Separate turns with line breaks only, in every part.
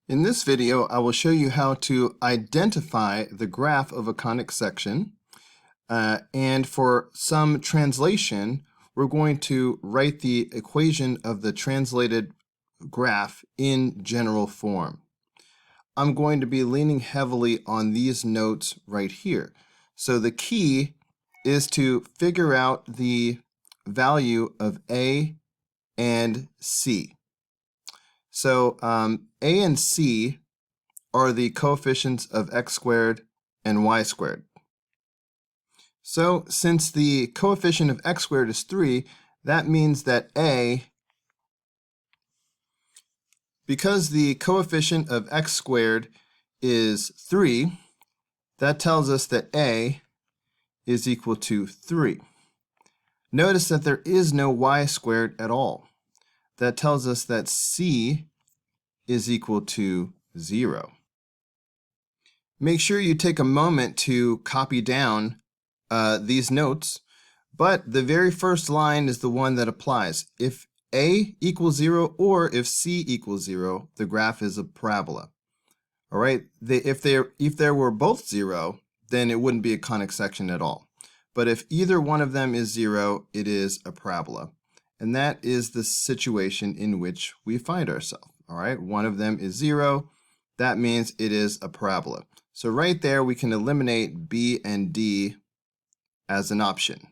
In this video, I will show you how to identify the graph of a conic section. And for some translation, we're going to write the equation of the translated graph in general form. I'm going to be leaning heavily on these notes right here. So the key is to figure out the value of A and C. So A and C are the coefficients of x squared and y squared. So since the coefficient of x squared is 3, that means that A, because the coefficient of x squared is 3, that tells us that A is equal to 3. Notice that there is no y squared at all. That tells us that C is equal to 0. Make sure you take a moment to copy down these notes, but the very first line is the one that applies. If A equals 0 or if C equals 0, the graph is a parabola. All right, if there were both 0, then it wouldn't be a conic section at all. But if either one of them is 0, it is a parabola. And that is the situation in which we find ourselves. All right, one of them is 0. That means it is a parabola. So right there, we can eliminate B and D as an option.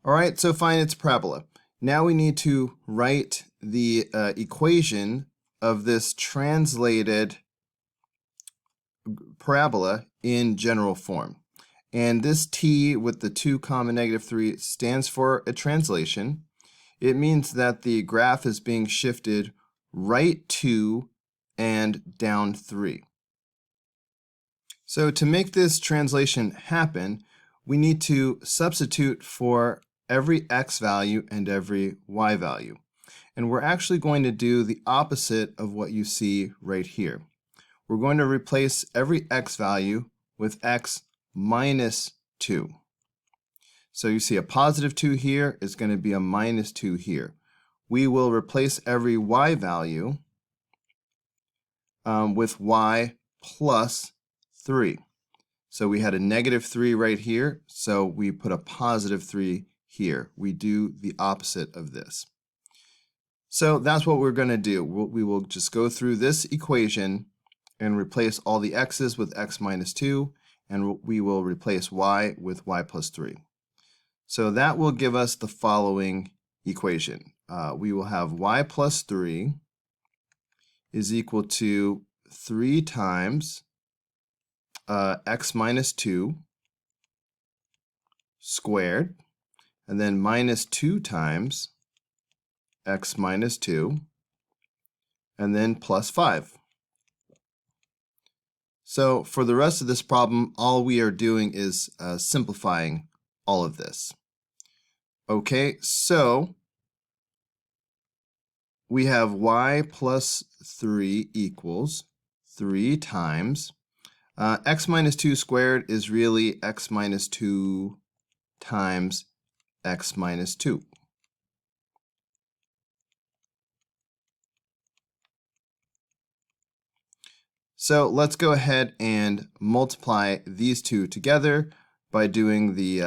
All right, so fine, it's parabola. Now we need to write the equation of this translated parabola in general form. And this t with the 2 comma negative 3 stands for a translation. It means that the graph is being shifted right 2 and down 3. So to make this translation happen, we need to substitute for every x value and every y value. And we're actually going to do the opposite of what you see right here. We're going to replace every x value with x minus 2. So you see a positive 2 here is going to be a minus 2 here. We will replace every y value with y plus 3. So we had a negative 3 right here, so we put a positive 3 here. We do the opposite of this. So that's what we're going to do. We will just go through this equation and replace all the x's with x minus 2, and we will replace y with y plus 3. So that will give us the following equation. We will have y plus 3 is equal to 3 times x minus 2 squared, and then minus 2 times x minus 2, and then plus 5. So for the rest of this problem, all we are doing is simplifying all of this. Okay, so we have y plus 3 equals 3 times x minus 2 squared is really x minus 2 times x minus 2. So let's go ahead and multiply these two together by doing the,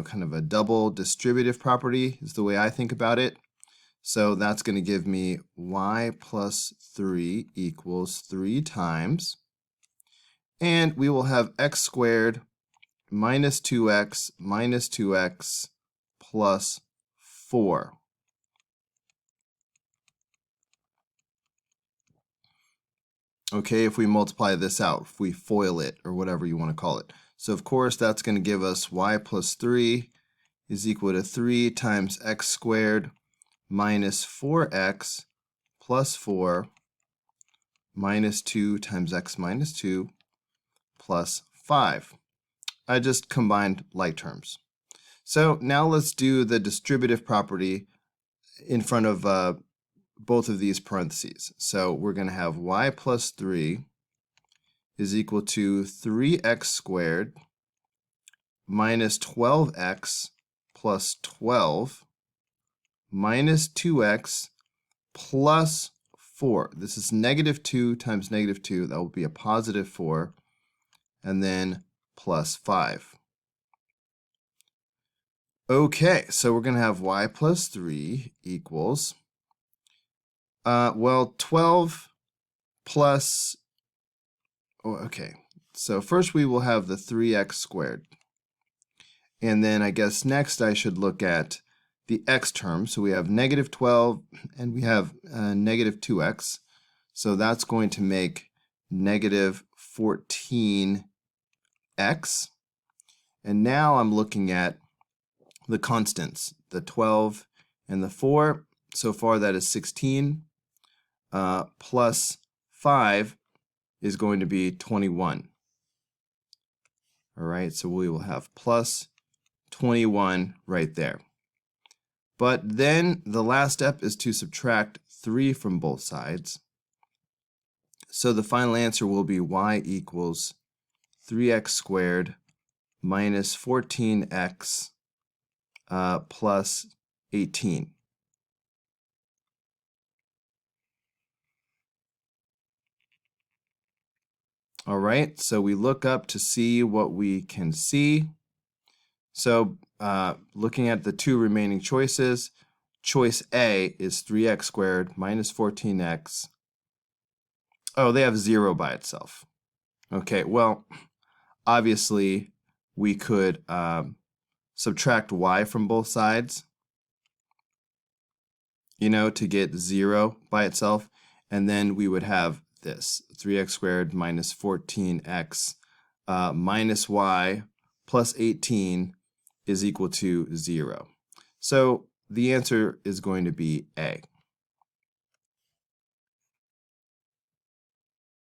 kind of a double distributive property is the way I think about it. So that's going to give me y plus 3 equals 3 times. And we will have x squared minus 2x plus 4. Okay, if we multiply this out, if we FOIL it, or whatever you want to call it. So of course, that's going to give us y plus 3 is equal to 3 times x squared minus 4x plus 4 minus 2 times x minus 2 plus 5. I just combined like terms. So now let's do the distributive property in front of both of these parentheses. So we're going to have y plus 3 is equal to 3x squared minus 12x plus 12 minus 2x plus 4. This is negative 2 times negative 2. That will be a positive 4. And then plus 5. Okay, so we're going to have y plus 3 equals, 12 plus, okay, so first we will have the 3x squared. And then I guess next I should look at the x term. So we have negative 12 and we have negative 2x. So that's going to make negative 14x. And now I'm looking at the constants, the 12 and the 4. So far that is 16. Plus 5 is going to be 21. All right, so we will have plus 21 right there. But then the last step is to subtract 3 from both sides. So the final answer will be y equals 3x squared minus 14x plus 18. All right, so we look up to see what we can see. So looking at the two remaining choices, choice A is 3x squared minus 14x. Oh, they have 0 by itself. Okay, well, obviously we could subtract y from both sides, to get 0 by itself, and then we would have this 3x squared minus 14x minus y plus 18 is equal to 0. So the answer is going to be A.